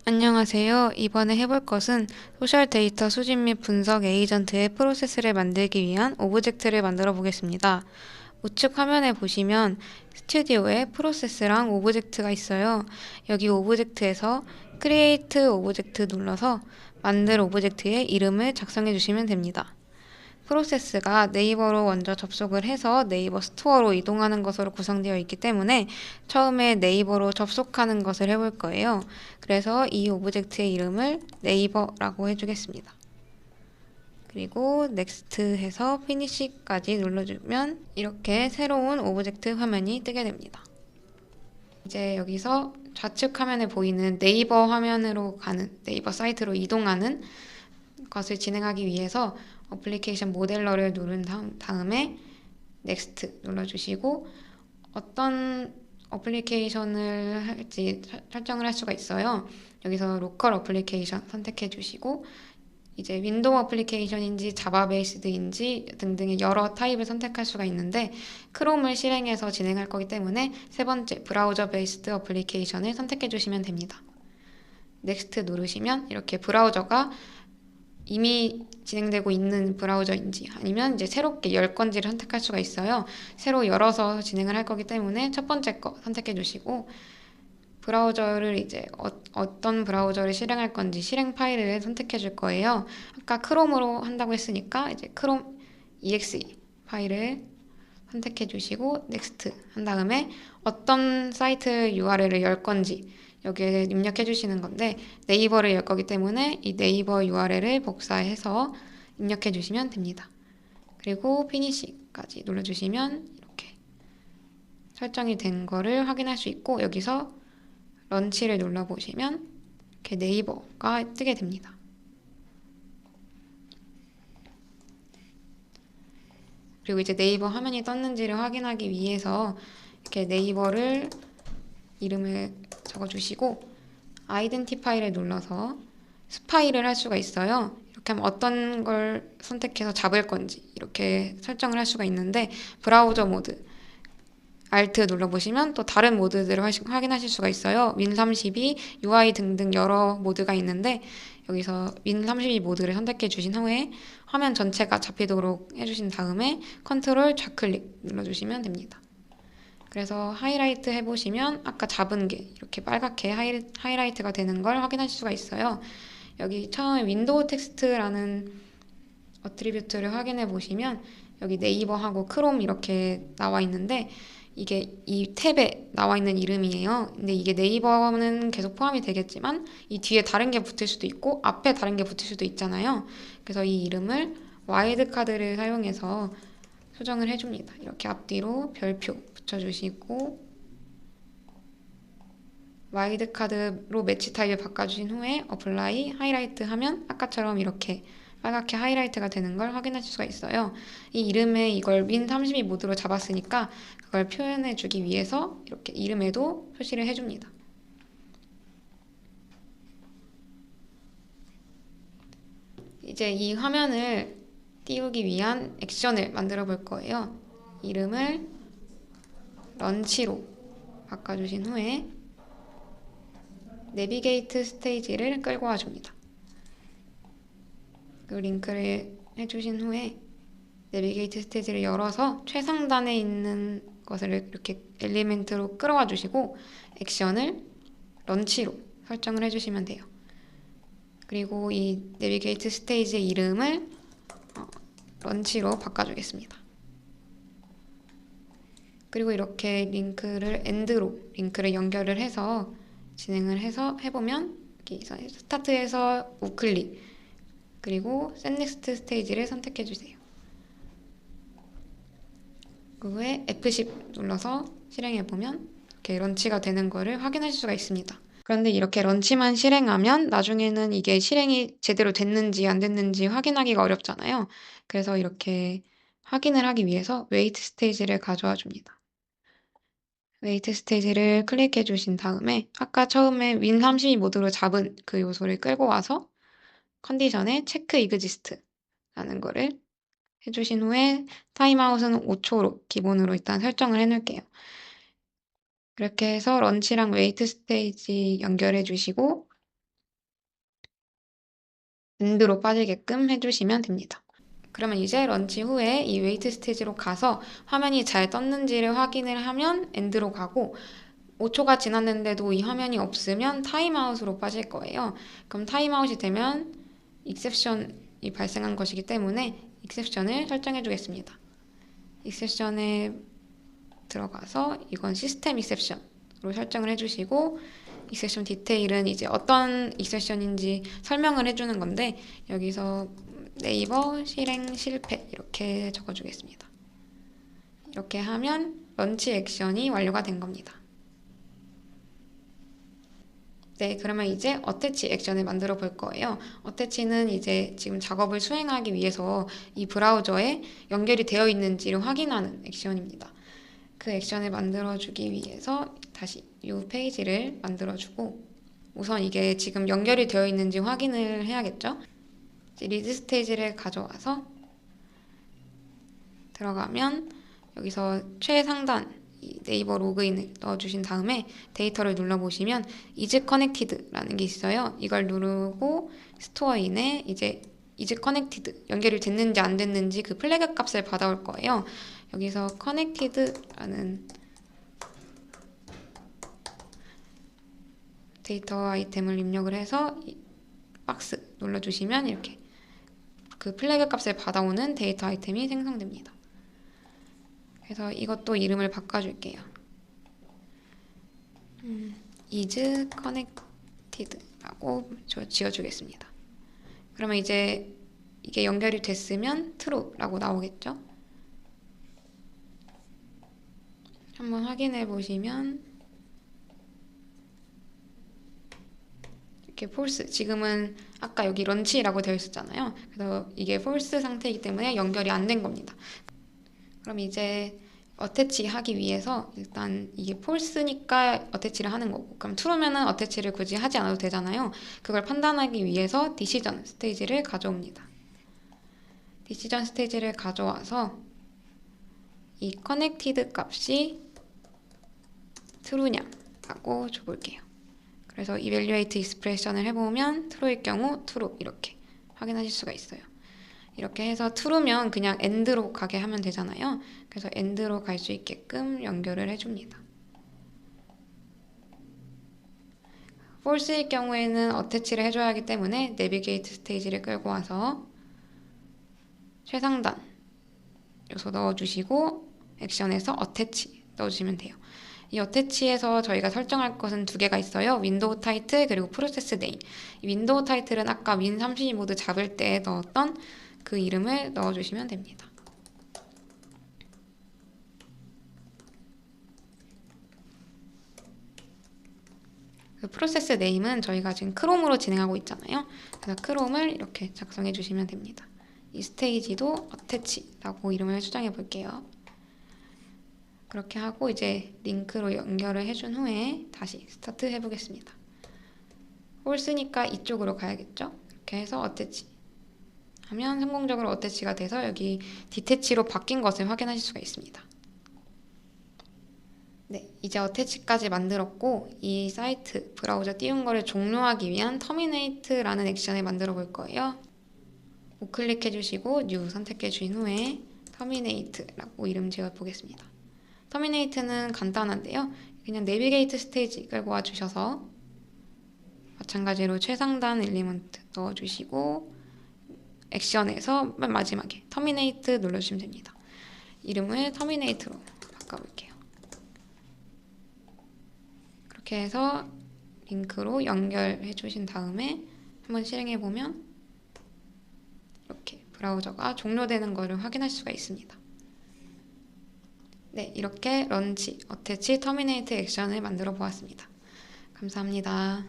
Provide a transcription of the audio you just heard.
안녕하세요. 이번에 해볼 것은 소셜 데이터 수집 및 분석 에이전트의 프로세스를 만들기 위한 오브젝트를 만들어 보겠습니다. 우측 화면에 보시면 스튜디오에 프로세스랑 오브젝트가 있어요. 여기 오브젝트에서 크리에이트 오브젝트 눌러서 만들 오브젝트의 이름을 작성해 주시면 됩니다. 프로세스가 네이버로 먼저 접속을 해서 네이버 스토어로 이동하는 것으로 구성되어 있기 때문에 처음에 네이버로 접속하는 것을 해볼 거예요. 그래서 이 오브젝트의 이름을 네이버라고 해주겠습니다. 그리고 넥스트 해서 피니시까지 눌러주면 이렇게 새로운 오브젝트 화면이 뜨게 됩니다. 이제 여기서 좌측 화면에 보이는 네이버 화면으로 가는 네이버 사이트로 이동하는 것을 진행하기 위해서 어플리케이션 모델러를 누른 다음에 넥스트 눌러주시고 어떤 어플리케이션을 할지 설정을 할 수가 있어요. 여기서 로컬 어플리케이션 선택해 주시고 이제 윈도우 어플리케이션인지 자바 베이스드인지 등등의 여러 타입을 선택할 수가 있는데 크롬을 실행해서 진행할 거기 때문에 세 번째 브라우저 베이스드 어플리케이션을 선택해 주시면 됩니다. 넥스트 누르시면 이렇게 브라우저가 이미 진행되고 있는 브라우저인지 아니면 이제 새롭게 열 건지를 선택할 수가 있어요. 새로 열어서 진행을 할 거기 때문에 첫 번째 거 선택해 주시고 브라우저를 이제 어떤 브라우저를 실행할 건지 실행 파일을 선택해 줄 거예요. 아까 크롬으로 한다고 했으니까 이제 크롬 exe 파일을 선택해 주시고 넥스트 한 다음에 어떤 사이트 URL을 열 건지 여기에 입력해 주시는 건데 네이버를 열 거기 때문에 이 네이버 URL을 복사해서 입력해 주시면 됩니다. 그리고 피니시까지 눌러주시면 이렇게 설정이 된 거를 확인할 수 있고 여기서 런치를 눌러보시면 이렇게 네이버가 뜨게 됩니다. 그리고 이제 네이버 화면이 떴는지를 확인하기 위해서 이렇게 네이버를 이름을 적어주시고 아이덴티파이를 눌러서 스파이를 할 수가 있어요. 이렇게 하면 어떤 걸 선택해서 잡을 건지 이렇게 설정을 할 수가 있는데 브라우저 모드 Alt 눌러보시면 또 다른 모드들을 확인하실 수가 있어요. 윈32, UI 등등 여러 모드가 있는데 여기서 윈32 모드를 선택해 주신 후에 화면 전체가 잡히도록 해주신 다음에 컨트롤 좌클릭 눌러주시면 됩니다. 그래서 하이라이트 해보시면 아까 잡은 게 이렇게 빨갛게 하이라이트가 되는 걸 확인하실 수가 있어요. 여기 처음에 윈도우 텍스트라는 어트리뷰트를 확인해 보시면 여기 네이버하고 크롬 이렇게 나와 있는데 이게 이 탭에 나와 있는 이름이에요. 근데 이게 네이버는 계속 포함이 되겠지만 이 뒤에 다른 게 붙을 수도 있고 앞에 다른 게 붙을 수도 있잖아요. 그래서 이 이름을 와일드 카드를 사용해서 수정을 해줍니다. 이렇게 앞뒤로 별표 붙여주시고 와일드 카드로 매치 타입을 바꿔주신 후에 어플라이 하이라이트 하면 아까처럼 이렇게 빨갛게 하이라이트가 되는 걸 확인할 수가 있어요. 이 이름에 이걸 윈32 모드로 잡았으니까 그걸 표현해 주기 위해서 이렇게 이름에도 표시를 해줍니다. 이제 이 화면을 띄우기 위한 액션을 만들어 볼 거예요. 이름을 런치로 바꿔주신 후에 내비게이트 스테이지를 끌고 와줍니다. 그 링크를 해주신 후에 내비게이트 스테이지를 열어서 최상단에 있는 것을 이렇게 엘리멘트로 끌어와 주시고 액션을 런치로 설정을 해주시면 돼요. 그리고 이 내비게이트 스테이지의 이름을 런치로 바꿔주겠습니다. 그리고 이렇게 링크를 연결을 해서 진행을 해서 해보면 스타트에서 우클릭 그리고 셋 넥스트 스테이지를 선택해 주세요. 그 후에 F10 눌러서 실행해보면 이렇게 런치가 되는 거를 확인하실 수가 있습니다. 그런데 이렇게 런치만 실행하면 나중에는 이게 실행이 제대로 됐는지 안 됐는지 확인하기가 어렵잖아요. 그래서 이렇게 확인을 하기 위해서 웨이트 스테이지를 가져와 줍니다. 웨이트 스테이지를 클릭해 주신 다음에 아까 처음에 윈32 모드로 잡은 그 요소를 끌고 와서 컨디션에 체크 이그지스트라는 거를 해주신 후에 타임아웃은 5초로 기본으로 일단 설정을 해놓을게요. 그렇게 해서 런치랑 웨이트 스테이지 연결해 주시고 엔드로 빠지게끔 해주시면 됩니다. 그러면 이제 런치 후에 이 웨이트 스테이지로 가서 화면이 잘 떴는지를 확인을 하면 엔드로 가고 5초가 지났는데도 이 화면이 없으면 타임아웃으로 빠질 거예요. 그럼 타임아웃이 되면 익셉션이 발생한 것이기 때문에 익셉션을 설정해 주겠습니다. 익셉션에 들어가서 이건 시스템 익셉션으로 설정을 해주시고 익셉션 디테일은 이제 어떤 익셉션인지 설명을 해주는 건데 여기서 네이버 실행 실패 이렇게 적어주겠습니다. 이렇게 하면 런치 액션이 완료가 된 겁니다. 네, 그러면 이제 어태치 액션을 만들어 볼 거예요. 어태치는 이제 지금 작업을 수행하기 위해서 이 브라우저에 연결이 되어 있는지를 확인하는 액션입니다. 그 액션을 만들어주기 위해서 다시 이 페이지를 만들어주고 우선 이게 지금 연결이 되어 있는지 확인을 해야겠죠? 리드 스테이지를 가져와서 들어가면 여기서 최상단 네이버 로그인을 넣어주신 다음에 데이터를 눌러보시면 is connected라는 게 있어요. 이걸 누르고 스토어인에 이제 is connected 연결이 됐는지 안 됐는지 그 플래그 값을 받아올 거예요. 여기서 connected라는 데이터 아이템을 입력을 해서 박스 눌러주시면 이렇게 그 플래그 값을 받아오는 데이터 아이템이 생성됩니다. 그래서 이것도 이름을 바꿔줄게요. is connected라고 지어주겠습니다. 그러면 이제 이게 연결이 됐으면 true라고 나오겠죠? 한번 확인해 보시면 이렇게 false, 지금은 아까 여기 런치라고 되어 있었잖아요. 그래서 이게 false 상태이기 때문에 연결이 안 된 겁니다. 그럼 이제 어태치 하기 위해서 일단 이게 false니까 어태치를 하는 거고 그럼 true면은 어태치를 굳이 하지 않아도 되잖아요. 그걸 판단하기 위해서 decision 스테이지를 가져옵니다. decision 스테이지를 가져와서 이 connected 값이 true냐라고 줘볼게요. 그래서 evaluate expression을 해보면 true일 경우 true 이렇게 확인하실 수가 있어요. 이렇게 해서 true면 그냥 end로 가게 하면 되잖아요. 그래서 end로 갈 수 있게끔 연결을 해줍니다. false일 경우에는 attach를 해줘야 하기 때문에 navigate 스테이지를 끌고 와서 최상단 요소 넣어주시고 액션에서 attach 넣어주시면 돼요. 이 어태치에서 저희가 설정할 것은 두 개가 있어요. 윈도우 타이틀 그리고 프로세스 네임. 이 윈도우 타이틀은 아까 윈32 모드 잡을 때 넣었던 그 이름을 넣어주시면 됩니다. 그 프로세스 네임은 저희가 지금 크롬으로 진행하고 있잖아요. 그래서 크롬을 이렇게 작성해 주시면 됩니다. 이 스테이지도 어태치라고 이름을 수정해 볼게요. 그렇게 하고 이제 링크로 연결을 해준 후에 다시 스타트 해보겠습니다. 홀스니까 이쪽으로 가야겠죠? 이렇게 해서 어태치 하면 성공적으로 어태치가 돼서 여기 디태치로 바뀐 것을 확인하실 수가 있습니다. 네, 이제 어태치까지 만들었고 이 사이트 브라우저 띄운 거를 종료하기 위한 터미네이트라는 액션을 만들어 볼 거예요. 우클릭해 주시고 뉴 선택해 주신 후에 터미네이트라고 이름 지어 보겠습니다. 터미네이트는 간단한데요. 그냥 내비게이트 스테이지 끌고 와 주셔서 마찬가지로 최상단 엘리먼트 넣어주시고 액션에서 맨 마지막에 터미네이트 눌러주시면 됩니다. 이름을 터미네이트로 바꿔볼게요. 그렇게 해서 링크로 연결해 주신 다음에 한번 실행해보면 이렇게 브라우저가 종료되는 것을 확인할 수가 있습니다. 네, 이렇게 런치, 어태치, 터미네이트 액션을 만들어 보았습니다. 감사합니다.